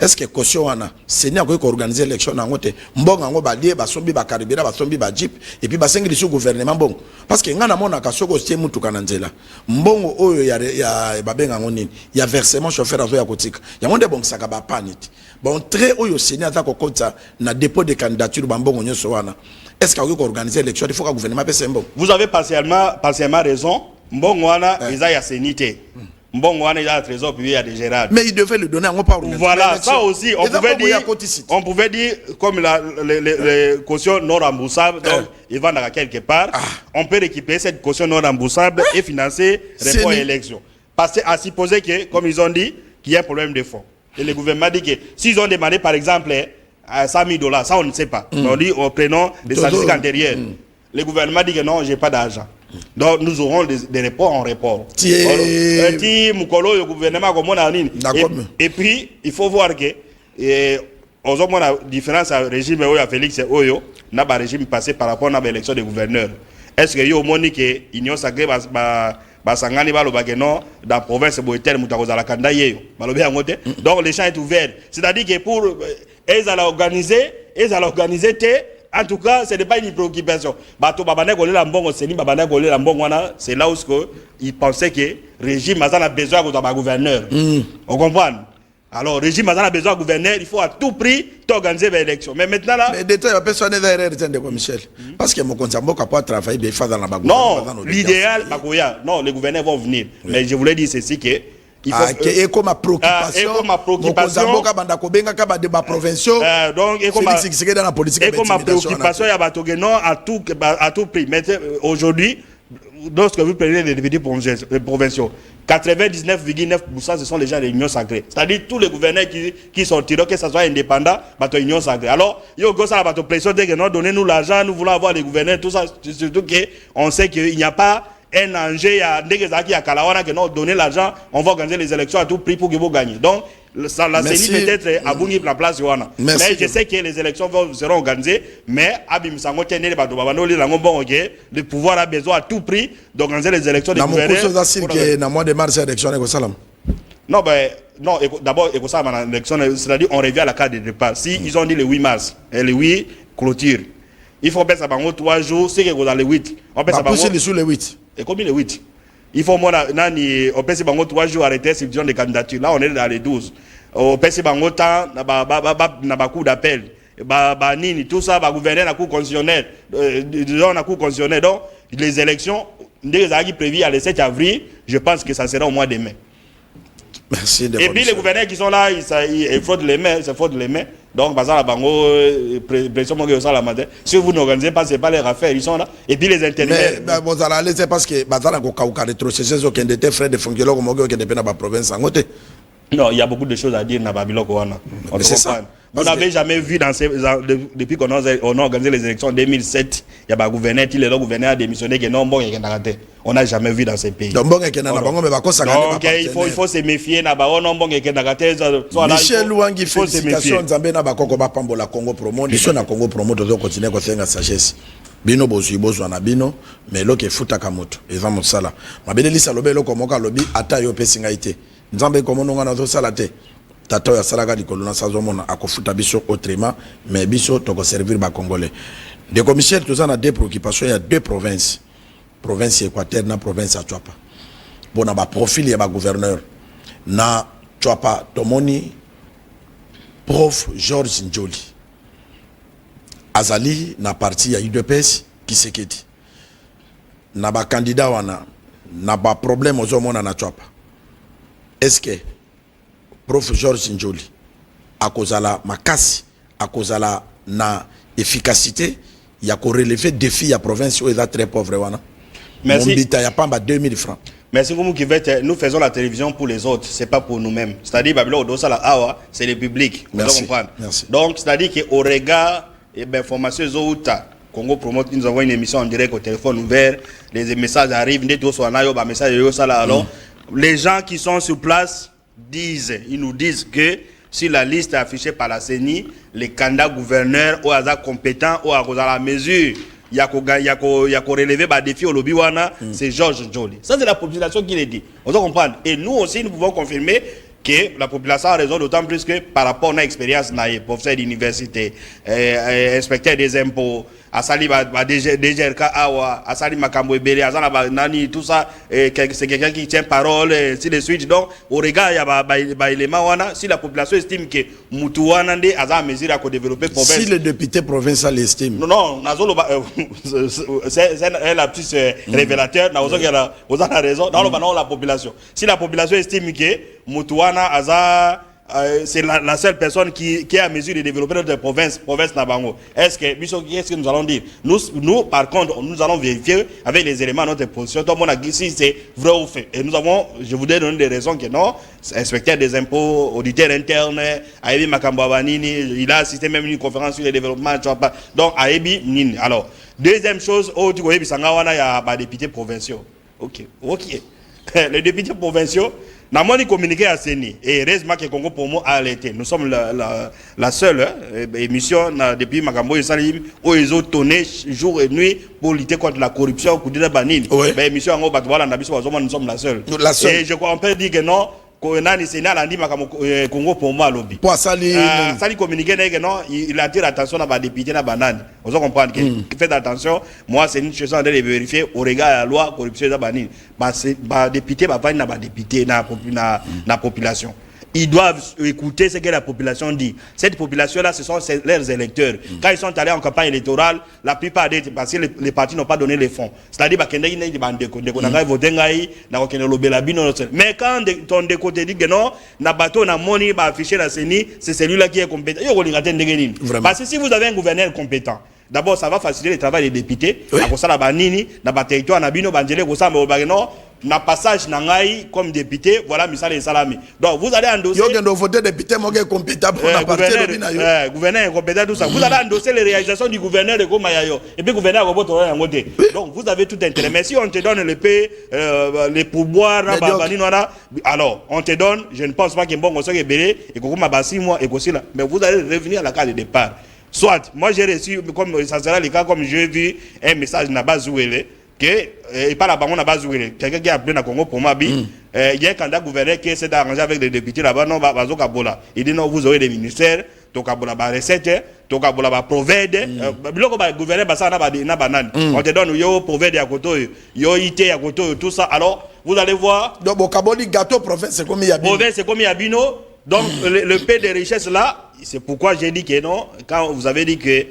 est-ce que caution wana seni a ko organiser élection na ngote mbonga ngo ba lié ba sombi ba caribira ba sombi ba jeep et puis ba sengeli sur gouvernement bon parce que ngana mona ka soko tie mutu kana nzela mbongo oyo ya ba benga ngoni ya versement chauffeur azo ya kotika ya monde bon saka ba panit bon très oyo seni ata ko kota na dépôt de candidature ba mbongo nyoso wana est-ce qu'on peut organiser l'élection il faut que le gouvernement passe un bon vous avez partiellement raison mbongo wana eza ya senité Mbongo wana il y a un trésor puis il y a des Gérard. Mais il devait le donner à mon parole. Voilà, ça aussi, on pouvait dire comme les cautions non remboursables, donc ils vendent à quelque part, on peut récupérer cette caution non remboursable et financer report à l'élection. Parce que à supposer que, comme ils ont dit, qu'il y a un problème de fonds. Et le gouvernement dit que s'ils ont demandé par exemple $100 000, ça on ne sait pas. On dit au prénom des statistiques antérieures. Le gouvernement dit que non, j'ai pas d'argent. Donc nous aurons des reports en report. Et puis il faut voir que on a la différence à régime à Félix Oyo n'a pas régime passé par rapport à l'élection des gouverneurs. Est-ce que yo moni que union sacrée basangani balobageno dans province boetel mutakoza la kanda yeyo balobi ngote. Donc les champs est ouvert. C'est-à-dire que pour ils allaient organiser en tout cas, ce n'est pas une préoccupation. C'est là où ils pensaient que le régime a besoin d'un gouverneur. On comprend? Alors, le régime a besoin d'un gouverneur, il faut à tout prix organiser l'élection. Mais maintenant là. Mais détail, personne n'est derrière Michel. Parce que mon conseil, moi, pas travailler, il faut dans la bague. Non, l'idéal, non, les gouverneurs vont venir. Mais je voulais dire ceci que. Et comme ma préoccupation, donc et comme ma préoccupation, il y a à tout prix. Mais aujourd'hui, lorsque vous prenez les députés provinciaux, 99,9% ce sont les gens de l'Union sacrée. C'est-à-dire tous les gouverneurs qui sortiront, que ce soit indépendant, l'Union sacrée. Alors, il y a aussi la pression de que non, donnez-nous l'argent, nous voulons avoir les gouverneurs, tout ça, surtout qu'on sait qu'il n'y a pas un enjeu à Kalawana que non, donner l'argent, on va organiser les élections à tout prix pour que vous gagnez. Donc, la CENI peut-être à Bouni la place. Mais je sais que les élections seront organisées, mais le pouvoir a besoin à tout prix d'organiser les élections des gouverneurs. Non, ben, non, d'abord, c'est-à-dire on revient à la carte de départ. Si ils ont dit le 8 mars et le 8 clôture, il faut faire ça pendant 3 jours, c'est que vous avez le 8. On peut sur le 8. Et combien le 8? Il faut on peut se 3 jours arrêter l'exception des candidatures. Là, on est dans les 12. On peut se temps, na coup d'appel. Tout ça, gouverner la cour constitutionnelle. La cour constitutionnelle. Donc, les élections, qui prévues à le 7 avril, je pense que ça sera au mois de mai. Merci de et puis les gouverneurs qui sont là, ils frottent les mains, Donc, si vous n'organisez pas, ce n'est pas leur affaire, ils sont là. Et puis les intérimaires. Mais vous allez laisser parce que des frais de fonctionnement comme la province. Non, il y a beaucoup de choses à dire dans Babylone. C'est ça. Vous n'avez jamais vu depuis qu'on a organisé les élections en 2007, il y a un gouverneur, le gouverneur a démissionné que non, bon, il y a on n'a jamais vu dans ces pays. Donc, il faut se méfier. Michel Louangi, félicitations. Nzambena bakoko bapambola Congo Promo. Nous sommes à Congo Promo, nous continuons à faire la sagesse. Bino bozu bozu na bino, mais loke futa kamoto. Eza mosala. Mabeleli salobe loko moka lobi ata yo pesinga ite. Nzambe komono ngana zo salate. Tata ya salaka likolo na sazomona akofuta biso autrement, mais biso toko servir ba congolais. De commissaire tous en a deux préoccupations, il y a deux provinces. Province Équateur na province Achouapa. Bon ba profil ya ba gouverneur. Na Chouapa tomoni prof Georges Njoli. Azali na parti ya UDPS Kisekedi. Na ba candidat wana na ba problème ozomona na Chouapa. Est-ce que prof Georges Njoli akozala makasi akozala na efficacité ya ko relever défi ya province où est très pauvre wana. Merci. Mombita ya pamba 2000 francs. Merci beaucoup Kivete. Nous faisons la télévision pour les autres, c'est pas pour nous-mêmes. C'est-à-dire Babylone Odosala Awa, c'est le public. Merci. Merci. Donc c'est-à-dire qu'au regard et informations Zouta Congo Promote, nous avons une émission en direct au téléphone ouvert, les messages arrivent, alors les gens qui sont sur place ils nous disent que si la liste est affichée par la CENI, les candidats gouverneurs ou hasard compétents ou à la mesure, il y a qu'au relever le défi au lobby wana, c'est Georges Njoli. Ça c'est la population qui le dit. On doit comprendre. Et nous aussi nous pouvons confirmer que la population a raison, d'autant plus que par rapport à notre expérience, professeur d'université, inspecteur des impôts, Asali DGRK Awa, Asali Makambo Ebele, Azana Nani, tout ça, c'est quelqu'un qui tient parole, ainsi de suite. Donc, au regard, il y a élément, si la population estime que Moutouana a mesure à développer province. Si le député provincial estime. Non, c'est la petite révélateur, vous avez raison, dans la population. Si la population estime que Moutouana c'est la seule personne qui est à mesure de développer notre province Nabango. Qu'est-ce que nous allons dire? Nous, par contre, nous allons vérifier avec les éléments de notre position. Tout le monde a dit si c'est vrai ou fait. Et nous avons, je vous donne des raisons que non, inspecteur des impôts, auditeur interne, Aebi Makambabanini, il a assisté même une conférence sur le développement. Donc, Aebi Nini. Alors, deuxième chose, il y a des députés provinciaux. Ok. Les députés provinciaux, nous avons communiqué à CENI et heureusement que Congo pour moi a alerté. Nous sommes la seule émission depuis Makambo et Salim où ils ont tourné jour et nuit pour lutter contre la corruption. Émission nous sommes la seule. Et je crois on peut dire que non. Congo pour moi lobby. Pour Sali communiquer non, il attire l'attention à député na banane. Vous comprenez que faites attention, moi c'est une chose de vérifier au regard de la loi corruption da banine. Ba député ba pas na ba député na population. Ils doivent écouter ce que la population dit. Cette population-là, ce sont leurs électeurs. Quand ils sont allés en campagne électorale, la plupart des parce que les partis n'ont pas donné les fonds. C'est-à-dire mais quand ton décoté dit que non, na bateau na money ba afficher la CENI, c'est celui-là qui est compétent. Parce que si vous avez un gouverneur compétent, d'abord ça va faciliter le travail des députés. Na passage nangai comme député, voilà Misale Salami. Donc vous allez endosser. Voter député compétent pour la partie gouverneur compétent tout ça. Vous allez endosser les réalisations du gouverneur de Gomayayo. Et puis gouverneur Roboto. Donc vous avez tout intérêt. Mais si on te donne les pourboires, alors on te donne, je ne pense pas qu'il y ait un bon conseil belé et que comme 6 mois et que là. Mais vous allez revenir à la case de départ. Soit, moi j'ai reçu, comme ça sera le cas, comme j'ai vu un message na Bazouele. Et par là-bas, on a besoin quelqu'un qui a appelé dans Congo pour moi. Il y a un candidat gouverneur qui essaie d'arranger avec les députés là-bas. Non, il dit non, vous aurez des ministères, tokabola ba recette, tokabola ba provede. Biloko ba gouverneur ba ça na banane. On te donne yo provede à côté, yo ité à côté, tout ça. Alors, vous allez voir. Donc, bokaboli gâteau province c'est comme Yabino. Province c'est comme Yabino. Donc, le paix de richesse là, c'est pourquoi j'ai dit que non. Quand vous avez dit que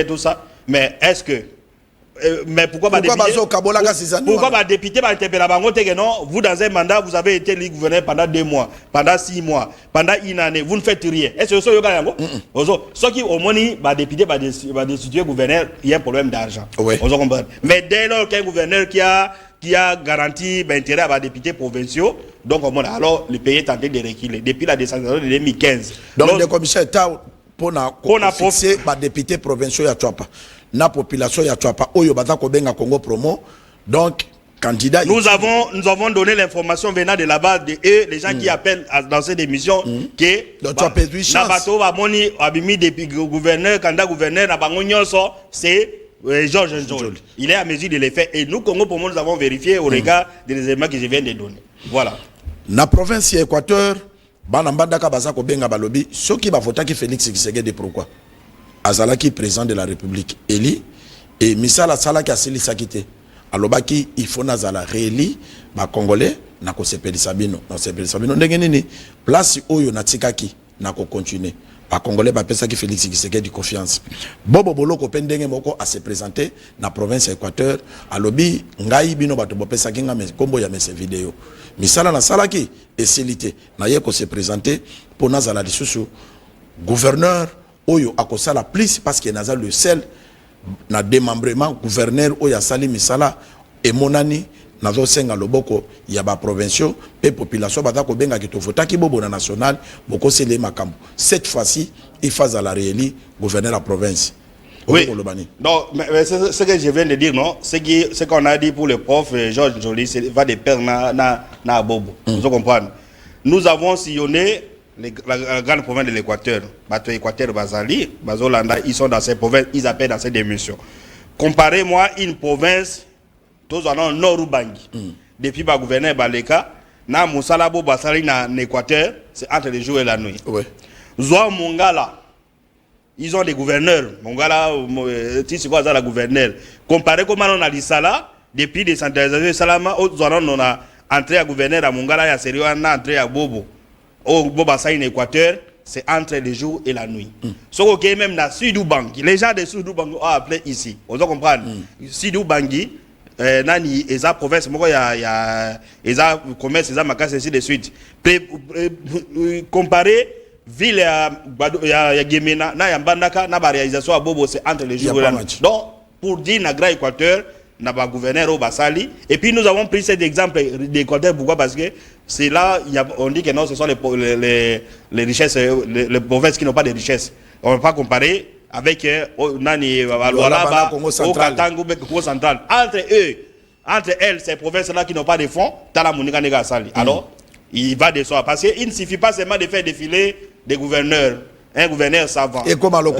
tout ça, mais est-ce que mais pourquoi député vous dans un mandat vous avez été le gouverneur pendant 2 mois, pendant 6 mois, pendant 1 année, vous ne faites rien. Est-ce que ce qui au moins député va destituer gouverneur, il y a un problème d'argent. Mais dès lors qu'un gouverneur qui a garanti l'intérêt à des députés provinciaux, donc alors le pays est en train de reculer depuis la décentralisation de 2015. Donc le commissaire État pour fixer les députés provinciaux ya Tchouapa. Na population ya Tchouapa oyo bata ko benga Congo promo. Donc candidat nous avons donné l'information venant de là-bas de eux, les gens qui appellent dans cette émission que donc tu as perdu chance. Bato ba moni abimi depuis gouverneur candidat gouverneur na bango nyonso c'est Georges Njol. Il est à mesure de les faire et nous Congo promo nous avons vérifié au regard des éléments que je viens de donner. Voilà. Na province Équateur banambanda ka baza ko benga balobi soki ba votaki Félix Tshisekedi pourquoi Azalaki président de la République Eli et Misala Salaki Asili Sakite alobaki il faut nazala réeli ba congolais na ko sepeli sabino na sepeli sabino ndenge nini place oyo na tikaki na ko continuer ba congolais ba pesa ki Félix Tshisekedi confiance bobo boloko pendenge moko a se présenter na province Équateur alobi ngai bino bato bo pesa kinga mes kombo ya mes vidéo Misala na salaki esilité na ye ko se présenter pour nazala lisusu gouverneur oyo akosala plus parce que naza le seul na démembrement gouverneur oyo asali misala et monani nazo senga loboko ya ba provinciaux pe population bata ko benga ki to votaki bobo na national boko sele makambo cette fois-ci il phase à la rééli gouverneur la province. Oui. Non, mais c'est ce que je viens de dire, non. Ce qu'on a dit pour le prof Georges Joly, va de pair na bobo. Vous comprenez? Nous avons sillonné la grande province de l'Équateur, Bato Équateur, Bazali, Bazolanda, ils sont dans ces provinces, ils appellent dans ces démissions. Comparez-moi une province, tous en ont Nord-Ubangi. Depuis le gouverneur Baleka, na musala bo basali na Équateur, c'est entre le jour et la nuit. Ouais. Zoa Mongala, ils ont des gouverneurs. Mongala, tu sais quoi, ça la gouverneur. Comparé comment on a dit ça là, depuis des centralisations, Salama, on a entré à gouverneur à Mongala, il y a sérieux, on a entré à Bobo. Au Boba Saïn Équateur, c'est entre le jour et la nuit. Sauf que même dans Sudou Bangui, les gens de Sudou Bangui ont appelé ici. Vous comprenez? Sudou Bangui, nani eza province moko ya eza commerce eza makasi ainsi de suite. Comparé ville ya Gemena na ya Mbandaka na ba réalisation à Bobo, c'est entre les jours et la nuit. Donc pour dire na grand Équateur na ba gouverneur au Basali, et puis nous avons pris cet exemple d'Équateur. Pourquoi? Parce que c'est là on dit que non, ce sont les richesses, les provinces qui n'ont pas de richesses. On ne va pas comparer avec Nani Walaba, au Katango, Congo central. Entre elles, ces provinces-là qui n'ont pas de fonds, Tala Monika Nega Sali. Alors, il va de soi. Parce qu'il ne suffit pas seulement de faire défiler des gouverneurs. Un gouverneur savant. Et comment le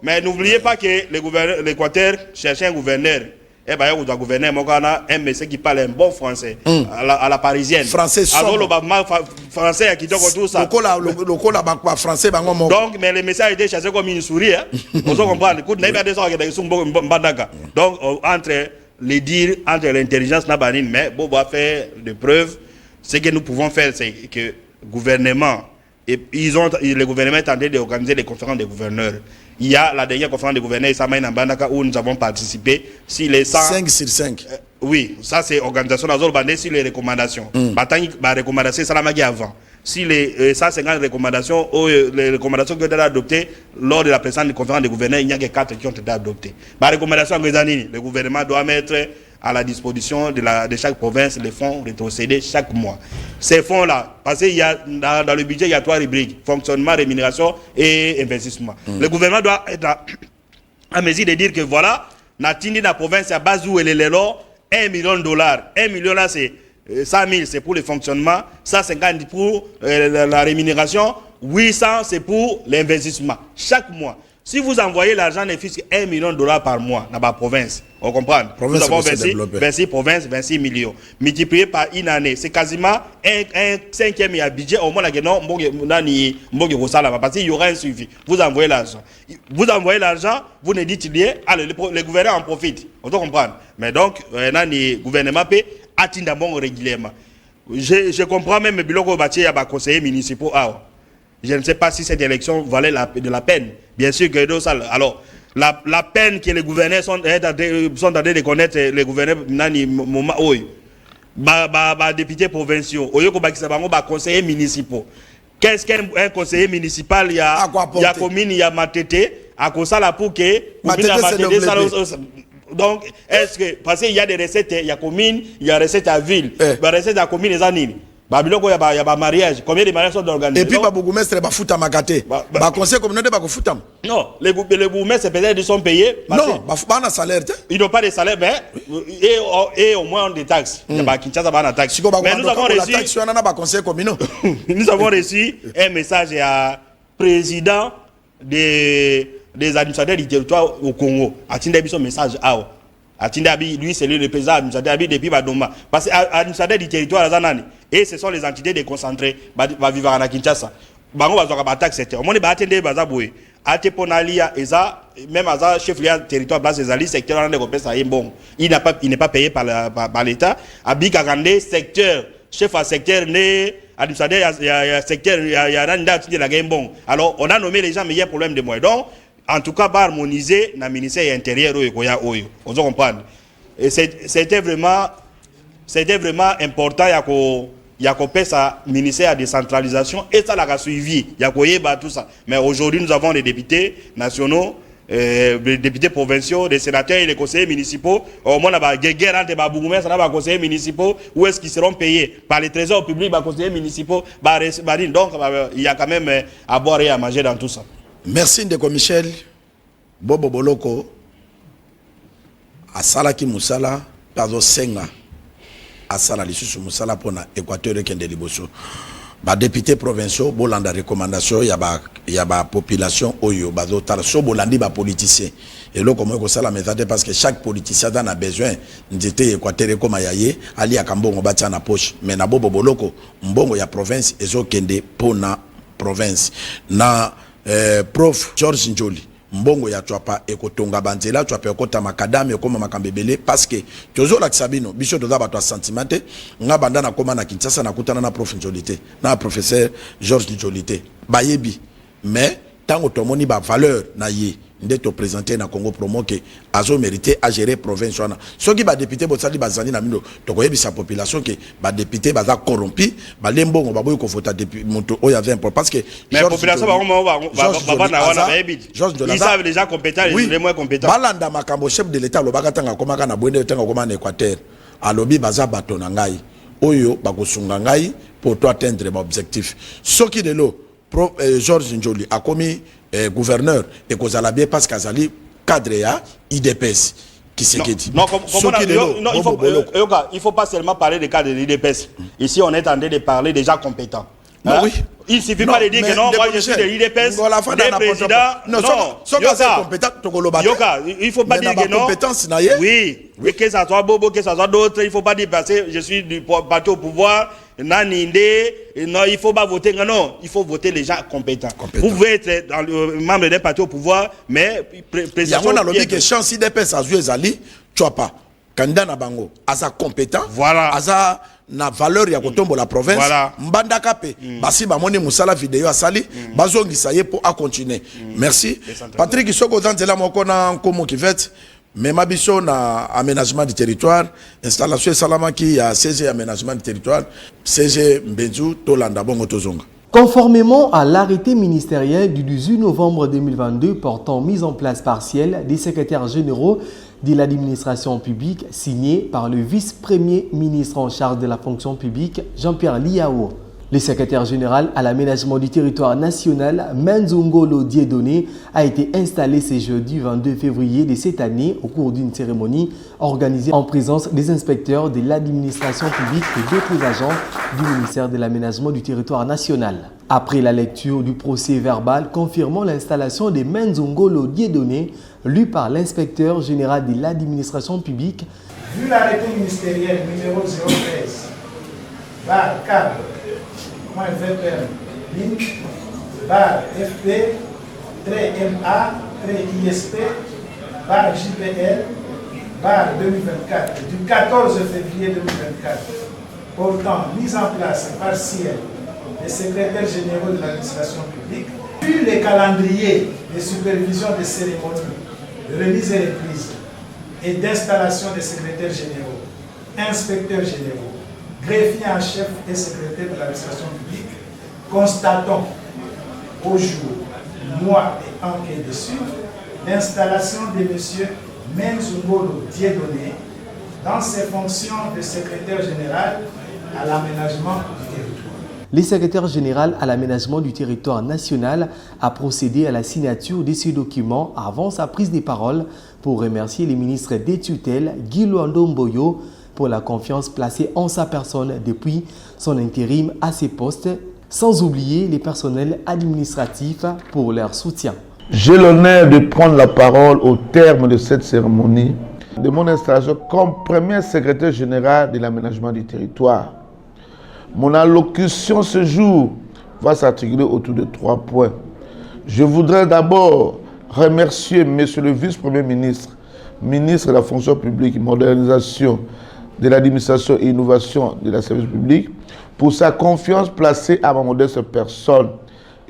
mais n'oubliez pas que l'Équateur cherchait un gouverneur. Eh bien, il y a un gouverneur, un monsieur qui parle un bon français, à la parisienne. Français alors, le français qui tout ça. Donc, mais le message a été chassé comme une souris. On se comprend. Donc, entre les dires, entre l'intelligence, mais bon, on va faire des preuves. Ce que nous pouvons faire, c'est que le gouvernement, et le gouvernement est en train d'organiser des conférences de gouverneurs. Il y a la dernière conférence de gouverneurs où nous avons participé. Si les 5 sur 5. Oui, ça c'est organisation sur les recommandations. Les recommandations, ça l'a avant. Si les 150 recommandations, les recommandations qui ont été adoptées lors de la présente conférence de gouverneurs, il n'y a que 4 qui ont été adoptées. La recommandation, le gouvernement doit mettre à la disposition de chaque province les fonds rétrocédés chaque mois. Ces fonds-là, parce qu'il y a dans le budget, il y a 3 rubriques: fonctionnement, rémunération et investissement. Le gouvernement doit être à mesure de dire que voilà, Natindi, la province à base où elle est là, $1 million. $1 million là, c'est 100 000, c'est pour le fonctionnement, 150 pour la rémunération, 800 c'est pour l'investissement chaque mois. Si vous envoyez l'argent des fiscs $1 million par mois dans la province, on comprend. Nous avons 26 provinces, 26 millions. Multiplié par une année, c'est quasiment un cinquième budget. Au moins, parce qu'il y aura un suivi. Vous envoyez l'argent. Vous ne dites rien, le gouvernement en profite. On doit comprendre. Mais donc, le gouvernement peut atteindre régulièrement. Je comprends même que il y a des conseillers municipaux. Je ne sais pas si cette élection valait de la peine. Bien sûr que ça. Alors, la peine que les gouverneurs sont en train de connaître, les gouverneurs, députés provinciaux, conseillers municipaux. Qu'est-ce qu'un conseiller municipal? Il y a commune, il y a Matete, à cause là pour que. Donc, est-ce que, parce qu'il y a des recettes, il y a commune, il y a recettes à ville, il y a recettes à commune, les années. Il y a mariage. Combien de mariages sont organisés? Et puis, les bourgmestres sont pas makate. Les conseils communautaires sont pas non, les bourgmestres, peut-être, ils sont payés. Non, ils n'ont salaire. Ils n'ont pas de salaire, mais et au moins des taxes. Il y a Kinshasa, des taxes. Mais nous avons reçu un message à président des administrateurs du territoire au Congo. Attendez son message. Lui, c'est le président administrateur depuis Badoma. Parce que l'administrateur du territoire, et ce sont les entités déconcentrées qui vivent à Kinshasa. Ils vont avoir des taxes. Au moins, ils vont attendre. Même à chef de territoire, le secteur il n'est pas payé par l'État. À Bikagande, secteur, chef à secteur, administrateur, il y a secteur, il y a la game bon. Alors, on a nommé les gens, mais il y a un problème de moyens. Donc, en tout cas, pas harmoniser dans le ministère intérieur. On se comprend. Et c'était vraiment important. Il y a un ministère de décentralisation et ça l'a suivi. Il y a tout ça. Mais aujourd'hui, nous avons des députés nationaux, des députés provinciaux, des sénateurs et des conseillers municipaux. Au moins, il y a des guerres entre les bourgmestres et les conseillers municipaux. Où est-ce qu'ils seront payés? Par les trésors publics, les conseillers municipaux. Donc, il y a quand même à boire et à manger dans tout ça. Merci Ndeko Michel. Bobo Boloko asalaki musala pazo senga asala lisusu musala pona Équateur kende liboso. ba député provinciaux bolanda recommandation ya ba population oyo bazotala so bolandi ba politicien et là comment ça la méthode parce que chaque politicien a besoin ndité équateur comme yaye ali akambongo batia na poche mais na bobo boloko mbongo ya province ezokende pona province na prof George Njoli mbongo ya twapa ekotonga banzela twapa ekota makadame ekoma makambebele parce que tozo la kisabino biso toza bato sentimenté nga banda na koma na Kinshasa na kutana na prof Njolité na professeur George Njolité bayebi mais tango tomoni ba valeur na ye ndeto présenter na Congo promo que azo mérité à gérer province wana soki ba député bosali bazandi na mindo tokoyebi sa population que ba député baza corrompu ba lembongo baboyi ko vota depuis moto oya vient parce que mais population ba na wana bayebi ils savent déjà compétents les moins compétents balanda makambo chef de l'état lo bakatanga komaka na bwende tanga koma na Équateur alobi baza bato na ngai oyo bakosunga ngai pour toi atteindre ba objectif soki de lo George Njoli a commis gouverneur et kozala bien parce qu'azali cadre ya IDPS qui se dit. Non, il faut pas seulement parler des cadres de l'IDPS. Ici, on est en train de parler des gens compétents. Non, oui. Il ne suffit pas de dire que non, moi je suis de l'IDPS, des présidents. Non, il ne faut pas dire que non. Oui, que ça soit Bobo, que ça soit d'autres, il ne faut pas dire parce que je suis du parti au pouvoir. Non, il faut pas voter. Non, il faut voter les gens compétents. Vous pouvez être membre d'un parti au pouvoir, mais président. Il y a que chance IDPS a joué Zali, tu vois pas. Candidat na bango, asa compétent, voilà. Asa na valeur ya kotombo la province. Voilà. Mbanda kape, basi ba moni musala vidéo asali, bazongi ça y pour à continuer. Merci. Patrick Isoko danzela moko na nkomo kivet. Mais ma biso na aménagement du territoire, installation salama qui a CG aménagement du territoire, CG Mbenzu Tolanda Bongo Tozonga. Conformément à l'arrêté ministériel du 18 novembre 2022 portant mise en place partielle des secrétaires généraux de l'administration publique signé par le vice-premier ministre en charge de la fonction publique, Jean-Pierre Liao. Le secrétaire général à l'aménagement du territoire national, Menzongolo Dieudonné, a été installé ce jeudi 22 février de cette année au cours d'une cérémonie organisée en présence des inspecteurs de l'administration publique et d'autres agents du ministère de l'aménagement du territoire national. Après la lecture du procès verbal confirmant l'installation de Menzongolo Dieudonné, lu par l'inspecteur général de l'administration publique, vu l'arrêté ministériel numéro 013, bar cadre, .VPR, ligne, bar FP, trait MA, trait ISP, bar JPL, bar 2024, du 14 février 2024, portant mise en place partielle des secrétaires généraux de l'administration publique, puis les calendriers de supervision des cérémonies, de remise et reprise et d'installation des secrétaires généraux, inspecteurs généraux, greffier en chef et secrétaire de l'administration publique, constatons au jour, mois et an qui est dessus, l'installation de M. Menzongolo Dieudonné dans ses fonctions de secrétaire général à l'aménagement du territoire. Le secrétaire général à l'aménagement du territoire national a procédé à la signature de ce document avant sa prise de parole pour remercier les ministres des tutelles Guy Luando Mboyo pour la confiance placée en sa personne depuis son intérim à ses postes, sans oublier les personnels administratifs pour leur soutien. J'ai l'honneur de prendre la parole au terme de cette cérémonie de mon installation comme premier secrétaire général de l'aménagement du territoire. Mon allocution ce jour va s'articuler autour de 3 points. Je voudrais d'abord remercier Monsieur le vice-premier ministre, ministre de la fonction publique, modernisation de l'administration et innovation de la service public, pour sa confiance placée à ma modeste personne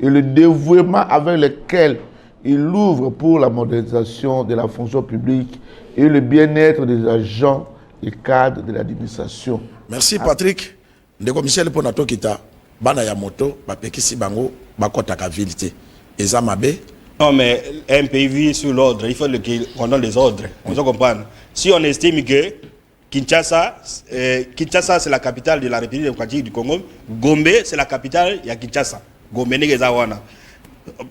et le dévouement avec lequel il ouvre pour la modernisation de la fonction publique et le bien-être des agents et cadres de l'administration. Merci Patrick. Ndeko Michel Ponato kita bana ya moto bapekisi bango bakota ka vilité. Eza mabe. Non mais un pays vit sur l'ordre, il faut qu'on donne les ordres. On doit comprendre. Si on estime que Kinshasa c'est la capitale de la République démocratique du Congo, Gombe c'est la capitale de Kinshasa. Gombe n'est pas wana.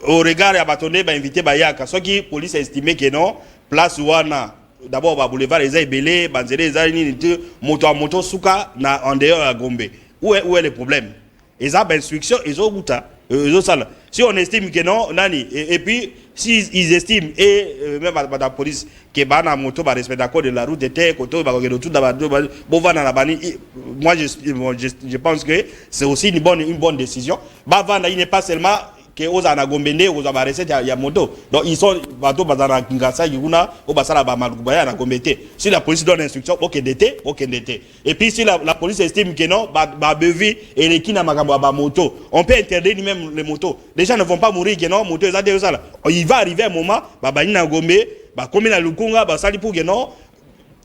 Au regard ya batonné ba invité bayaka, ce qui police a estimé que non, place wana d'abord ba boulevard les ebelé, banzere les ani moto à moto souka na en dehors à Gombe. Où est le problème? ils ont instruction, ils ont goûta. Si on estime que non, nani, et puis si ils estiment, et même la police, que bana moto va respecter l'accord de la route était, moi je pense que c'est aussi une bonne décision. Bavana, il n'est pas seulement que aux anagombende aux abareset ya moto, donc ils sont bateau bazana kingasa yuna au basala ba malubaya na gombete. Si la police donne instruction ok d'été, et puis si la police estime que non ba bevi et les qui na makambo ba moto, on peut interdire même les motos. Les gens ne vont pas mourir que non moto ça ça. Il va arriver un moment ba bani na gombe ba comme na lukunga ba sali pour que non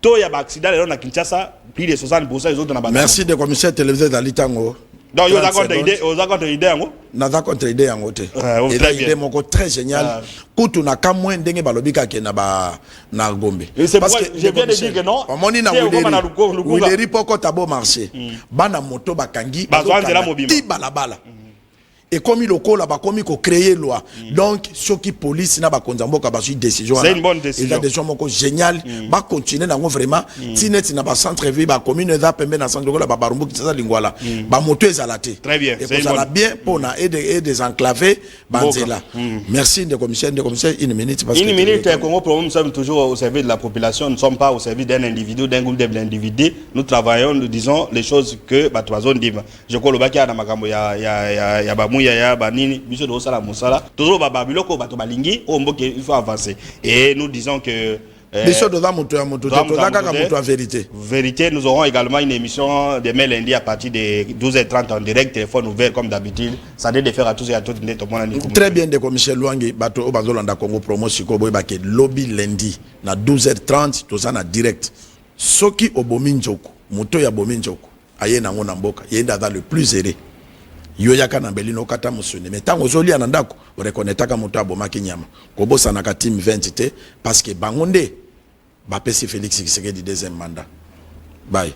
to ya ba accident na Kinshasa plus de 60% les autres na ba. Merci de commissaire télévisé dans l'Itango. Donc, vous avez contre l'idée, naza contre idée en côté. Et là idée moko très génial. Kutu na kamwe ndenge balobika ke na ba na Gombe. Parce que je viens de dire que non. Omoni na Wileri poko tabo marché. Bana moto bakangi ti balabala. Et comme il a bakomi ko créer loi. Donc ce qui police na ba konzamboka ba suite décision. C'est une bonne décision. Et la décision moko génial. Ba continuer na vraiment. Tinet na ba centre ville ba commune za pembe na centre la ba barumbu ki ça lingwala. Ba moto ezalate. Très bien. Et ça la bien pour na et des enclavés banzela. Merci de commissaire une minute parce une minute Congo Pro nous sommes toujours au service de la population, nous ne sommes pas au service d'un individu, d'un groupe d'individus. Nous travaillons, nous disons les choses que ba trois zones disent. Je crois le baki na makambo ya ba ya banini biso do sala musala toujours ba biloko bato balingi omboke il faut avancer et nous disons que biso do moto moto vérité nous aurons également une émission demain lundi à partir de 12h30 en direct téléphone ouvert comme d'habitude ça doit de faire à tous et à toutes très bien de commissaire Luangi bato bazolanda Congo Promo siko boy baké lobby lundi na 12h30 to ça na direct soki obominjoko moto ya bominjoko aye na ngona mboka yenda dans le plus erré yoyaka na belino kata musuni mais tango zoli anandako reconnaître ka moto abomaki nyama kobosa na ka team 20 te parce que bangonde ba pesi Félix Tshisekedi deuxième mandat bye.